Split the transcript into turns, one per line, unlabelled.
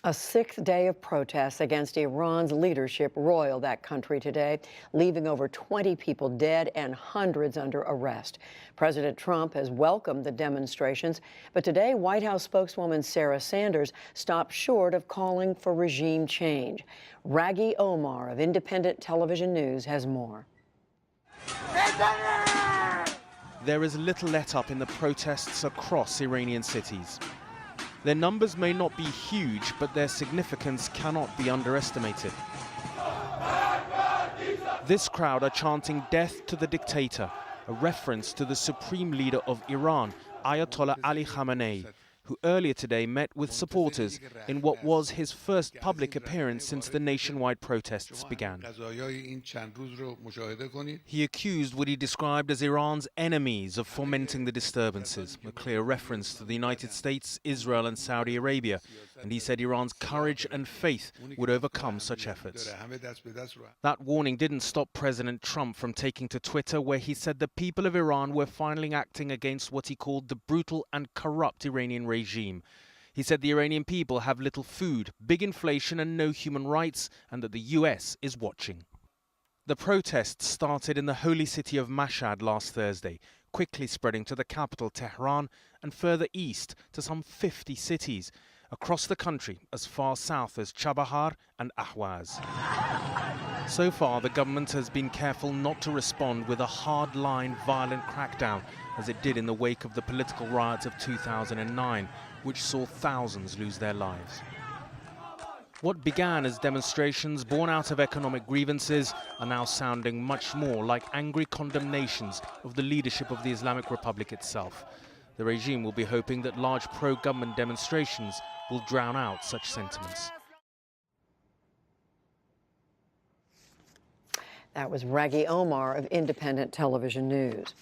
A sixth day of protests against Iran's leadership roiled that country today, leaving over 20 people dead and hundreds under arrest. President Trump has welcomed the demonstrations, but today White House spokeswoman Sarah Sanders stopped short of calling for regime change. Rageh Omaar of Independent Television News has more.
There is little let-up in the protests across Iranian cities. Their numbers may not be huge, but their significance cannot be underestimated. This crowd are chanting "Death to the dictator," a reference to the supreme leader of Iran, Ayatollah Ali Khamenei, who earlier today met with supporters in what was his first public appearance since the nationwide protests began. He accused what he described as Iran's enemies of fomenting the disturbances, a clear reference to the United States, Israel and Saudi Arabia, and he said Iran's courage and faith would overcome such efforts. That warning didn't stop President Trump from taking to Twitter, where he said the people of Iran were finally acting against what he called the brutal and corrupt Iranian regime. He said the Iranian people have little food, big inflation and no human rights, and that the US is watching. The protests started in the holy city of Mashhad last Thursday, quickly spreading to the capital Tehran and further east to some 50 cities, across the country as far south as Chabahar and Ahwaz. So far, the government has been careful not to respond with a hard-line, violent crackdown, as it did in the wake of the political riots of 2009, which saw thousands lose their lives. What began as demonstrations born out of economic grievances are now sounding much more like angry condemnations of the leadership of the Islamic Republic itself. The regime will be hoping that large pro-government demonstrations will drown out such sentiments.
That was Rageh Omaar of Independent Television News.